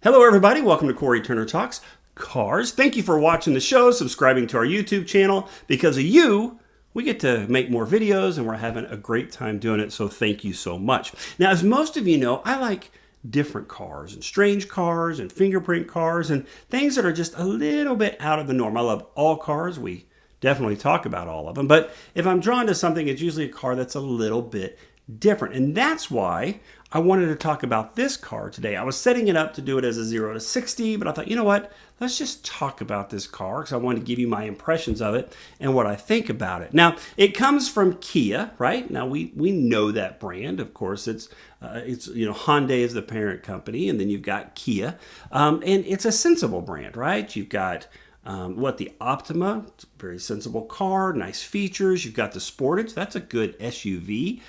Hello everybody, welcome to Cory Turner Talks Cars. Thank you for watching the show, subscribing to our YouTube channel. Because of you, we get to make more videos and we're having a great time doing it, so thank you so much. Now, as most of you know, I like different cars and strange cars and fingerprint cars and things that are just a little bit out of the norm. I love all cars. We definitely talk about all of them, but if I'm drawn to something, it's usually a car that's a little bit different. And that's why I wanted to talk about this car today. I was setting it up to do it as a 0 to 60, but I thought, you know what? Let's just talk about this car because I wanted to give you my impressions of it and what I think about it. Now, it comes from Kia, right? Now, we know that brand. Of course, it's Hyundai is the parent company, and then you've got Kia. And it's a sensible brand, right? You've got the Optima, it's a very sensible car, nice features. You've got the Sportage, that's a good SUV.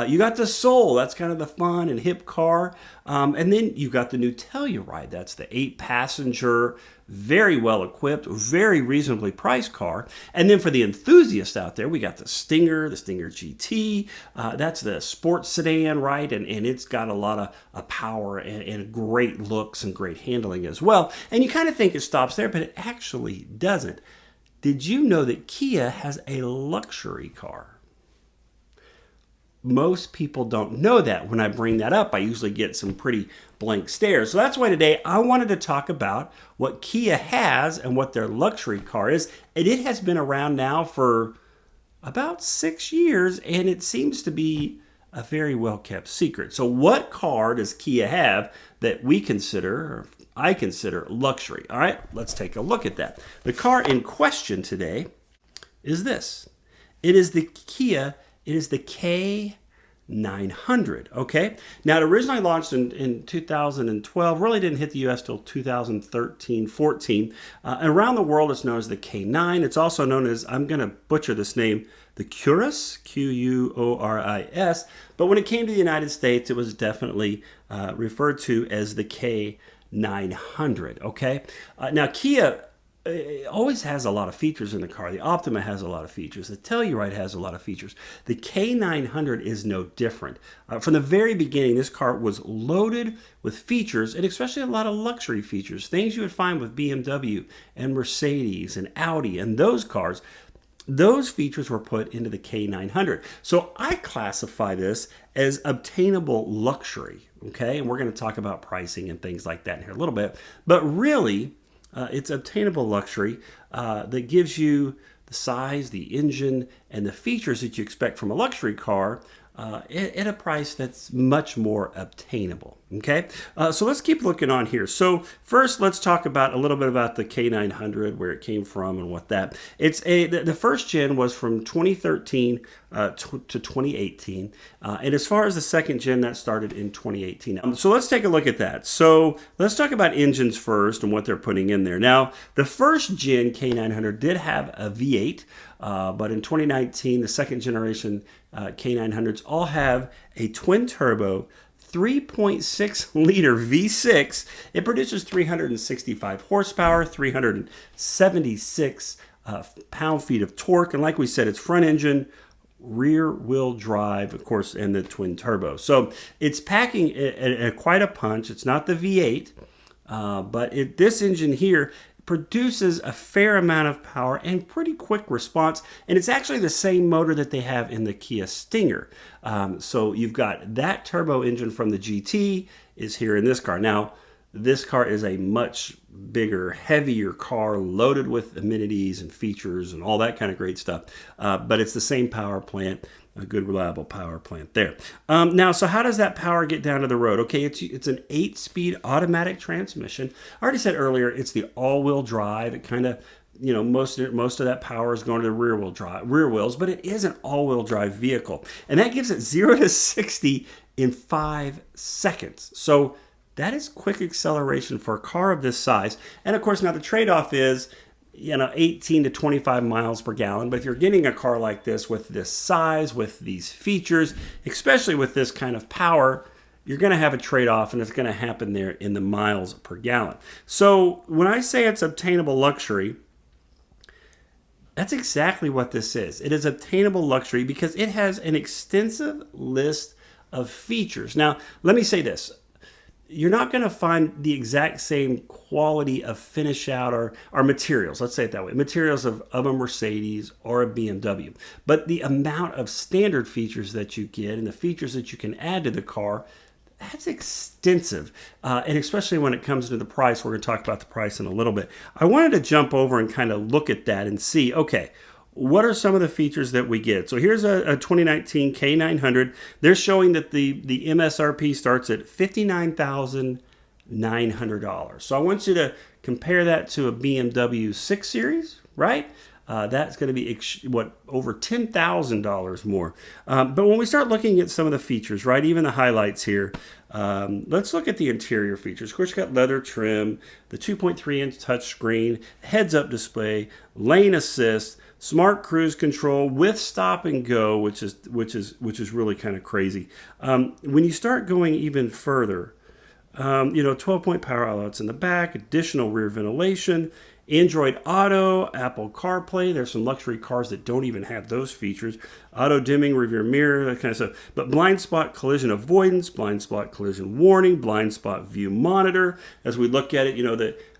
You got the Soul, that's kind of the fun and hip car. And then you've got the new Telluride, that's the 8-passenger, very well equipped, very reasonably priced car. And then for the enthusiasts out there, we got the Stinger GT. That's the sports sedan, right? And it's got a lot of power and great looks and great handling as well. And you kind of think it stops there, but it actually doesn't. Did you know that Kia has a luxury car? Most people don't know that. When I bring that up, I usually get some pretty blank stares. So that's why today I wanted to talk about what Kia has and what their luxury car is. And it has been around now for about 6 years, and it seems to be a very well-kept secret. So what car does Kia have that we consider, or I consider, luxury? All right, let's take a look at that. The car in question today is this. It is the Kia. It is the K900, okay? Now, it originally launched in 2012, really didn't hit the U.S. till 2013, 14. And around the world, it's known as the K9. It's also known as, I'm going to butcher this name, the Quoris, Quoris. But when it came to the United States, it was definitely referred to as the K900, okay? Now, Kia always has a lot of features in the car. The Optima has a lot of features. The Telluride has a lot of features. The K900 is no different. From the very beginning, this car was loaded with features, and especially a lot of luxury features, things you would find with BMW and Mercedes and Audi and those cars. Those features were put into the K900. So I classify this as obtainable luxury, okay? And we're going to talk about pricing and things like that in here a little bit. But really, it's obtainable luxury that gives you the size, the engine, and the features that you expect from a luxury car at a price that's much more obtainable. Okay, so let's keep looking on here. So first, let's talk about a little bit about the K900, where it came from, and what that. The first gen was from 2013 to 2018, and as far as the second gen, that started in 2018. So let's take a look at that. So let's talk about engines first and what they're putting in there. Now, the first gen K900 did have a V8, but in 2019, the second generation K900s all have a twin turbo 3.6 liter V6. It produces 365 horsepower, 376 pound-feet of torque. And like we said, it's front engine, rear wheel drive, of course, and the twin turbo. So it's packing quite a punch. It's not the V8, but this engine here produces a fair amount of power and pretty quick response, and it's actually the same motor that they have in the Kia Stinger. So you've got that turbo engine from the GT is here in this car. Now, this car is a much bigger, heavier car loaded with amenities and features and all that kind of great stuff, but it's the same power plant. A good, reliable power plant there. Now, so how does that power get down to the road? Okay, it's an 8-speed automatic transmission. I already said earlier, it's the all-wheel drive. It kind of, most of that power is going to the rear wheels, but it is an all-wheel drive vehicle. And that gives it 0 to 60 in 5 seconds. So that is quick acceleration for a car of this size. And of course, now the trade-off is, 18 to 25 miles per gallon. But if you're getting a car like this with this size, with these features, especially with this kind of power, you're going to have a trade-off, and it's going to happen there in the miles per gallon. So when I say it's obtainable luxury, that's exactly what this is. It is obtainable luxury because it has an extensive list of features. Now, let me say this. you're not going to find the exact same quality of finish out or materials, let's say it that way, materials of a Mercedes or a BMW. But the amount of standard features that you get and the features that you can add to the car, that's extensive. And especially when it comes to the price, we're going to talk about the price in a little bit. I wanted to jump over and kind of look at that and see, okay, what are some of the features that we get? So here's a 2019 K900. They're showing that the MSRP starts at $59,900. So I want you to compare that to a BMW 6 Series, right? That's going to be over $10,000 more. But when we start looking at some of the features, right, even the highlights here, let's look at the interior features. Of course, you got leather trim, the 2.3-inch touchscreen, heads-up display, lane assist, smart cruise control with stop and go, which is really kind of crazy. When you start going even further, 12-point power outlets in the back, additional rear ventilation, Android Auto, Apple CarPlay. There's some luxury cars that don't even have those features. Auto dimming, rear mirror, that kind of stuff. But blind spot collision avoidance, blind spot collision warning, blind spot view monitor. As we look at it,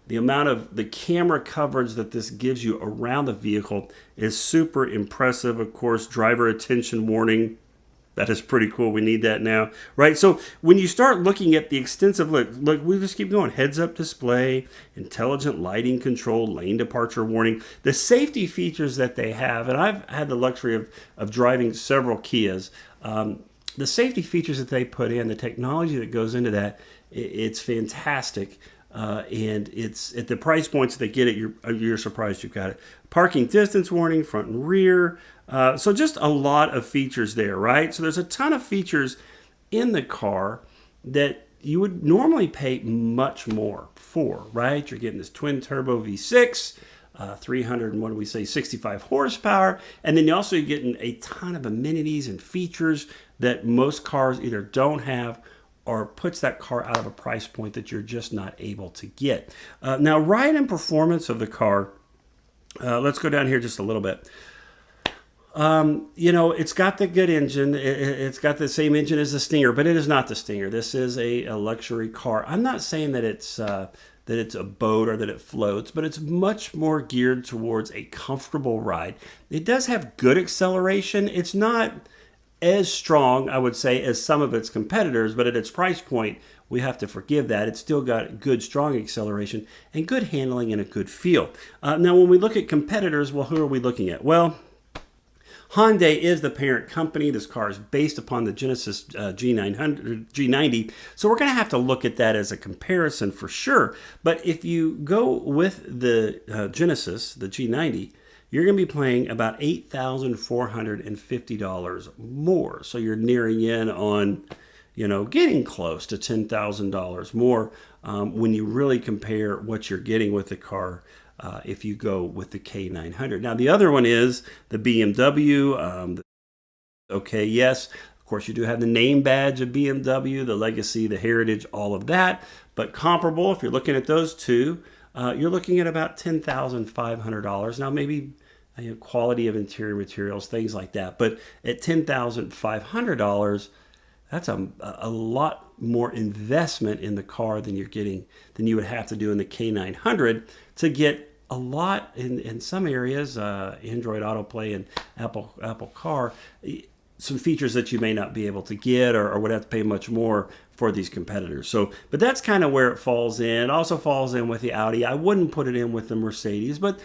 the amount of the camera coverage that this gives you around the vehicle is super impressive. Of course, driver attention warning. That is pretty cool. We need that now, right? So when you start looking at the extensive look, we just keep going. Heads-up display, intelligent lighting control, lane departure warning, the safety features that they have, and I've had the luxury of driving several Kias. The safety features that they put in, the technology that goes into that, it's fantastic. And it's at the price points that they get it, you're surprised you've got it. Parking distance warning, front and rear. So just a lot of features there, right? So there's a ton of features in the car that you would normally pay much more for, right? You're getting this twin turbo V6, 65 horsepower, and then you're also getting a ton of amenities and features that most cars either don't have or puts that car out of a price point that you're just not able to get. Now, ride and performance of the car, let's go down here just a little bit. It's got the good engine. It's got the same engine as the Stinger, but it is not the Stinger. This is a luxury car. I'm not saying that it's a boat or that it floats, but it's much more geared towards a comfortable ride. It does have good acceleration. It's not as strong, I would say, as some of its competitors, but at its price point, we have to forgive that. It's still got good, strong acceleration and good handling and a good feel. Now, when we look at competitors, well, who are we looking at? Well, Hyundai is the parent company. This car is based upon the Genesis G90, so we're going to have to look at that as a comparison for sure. But if you go with the Genesis, the G90, you're going to be paying about $8,450 more. So you're nearing in on, getting close to $10,000 more when you really compare what you're getting with the car if you go with the K900. Now, the other one is the BMW. Yes, of course, you do have the name badge of BMW, the Legacy, the Heritage, all of that. But comparable, if you're looking at those two, you're looking at about $10,500. Now, maybe quality of interior materials, things like that. But at $10,500, that's a lot more investment in the car than you would have to do in the K900 to get a lot in some areas, Android Autoplay and Apple Car, some features that you may not be able to get or would have to pay much more for these competitors. So, but that's kind of where it falls in. It also falls in with the Audi. I wouldn't put it in with the Mercedes, but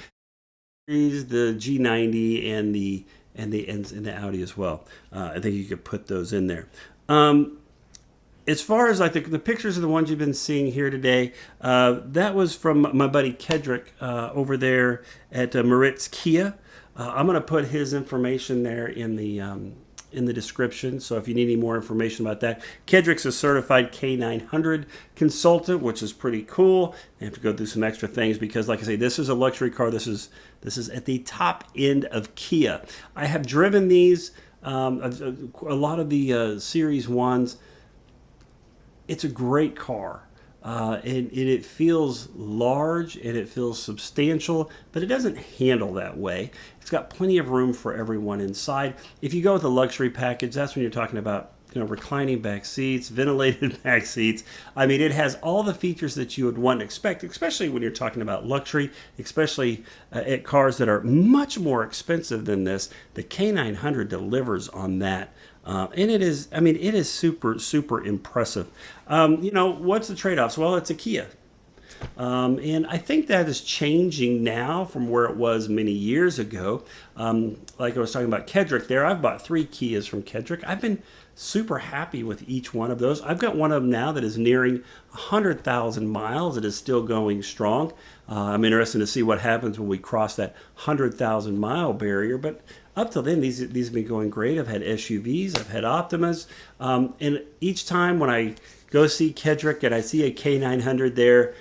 the G90 and the Audi as well. I think you could put those in there. As far as like the pictures of the ones you've been seeing here today, that was from my buddy Kederick over there at Mortiz KIA. I'm going to put his information there in the description. So if you need any more information about that, Kederick's a certified K900 consultant, which is pretty cool. You have to go through some extra things because, like I say, this is a luxury car. This is at the top end of Kia. I have driven these, a lot of the Series 1s. It's a great car. And it feels large and it feels substantial, but it doesn't handle that way. It's got plenty of room for everyone inside. If you go with the luxury package, that's when you're talking about reclining back seats, ventilated back seats. I mean, it has all the features that you would want to expect, especially when you're talking about luxury, especially at cars that are much more expensive than this. The K900 delivers on that. And it is super, super impressive. What's the trade-offs? Well, it's a Kia. And I think that is changing now from where it was many years ago. Like I was talking about Kederick there, I've bought 3 Kias from Kederick. I've been super happy with each one of those. I've got one of them now that is nearing 100,000 miles. It is still going strong. I'm interested to see what happens when we cross that 100,000 mile barrier. But up till then, these have been going great. I've had SUVs, I've had Optimas, and each time when I go see Kederick and I see a K900 there,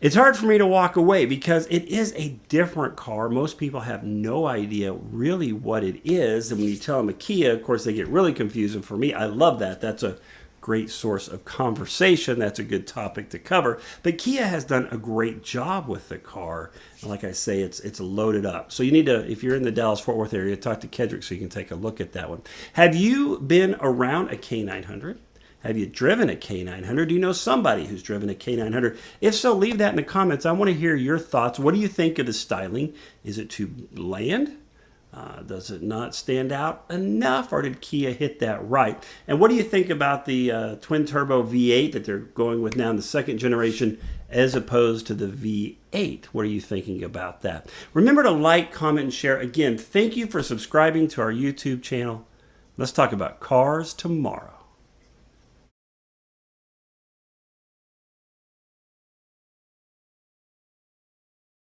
it's hard for me to walk away because it is a different car. Most people have no idea really what it is. And when you tell them a Kia, of course, they get really confused. And for me, I love that. That's a great source of conversation. That's a good topic to cover. But Kia has done a great job with the car. And like I say, it's loaded up. So you need to, if you're in the Dallas-Fort Worth area, talk to Kederick so you can take a look at that one. Have you been around a K900? Have you driven a K900? Do you know somebody who's driven a K900? If so, leave that in the comments. I want to hear your thoughts. What do you think of the styling? Is it too bland? Does it not stand out enough, or did Kia hit that right? And what do you think about the twin-turbo V8 that they're going with now in the second generation as opposed to the V8? What are you thinking about that? Remember to like, comment, and share. Again, thank you for subscribing to our YouTube channel. Let's talk about cars tomorrow.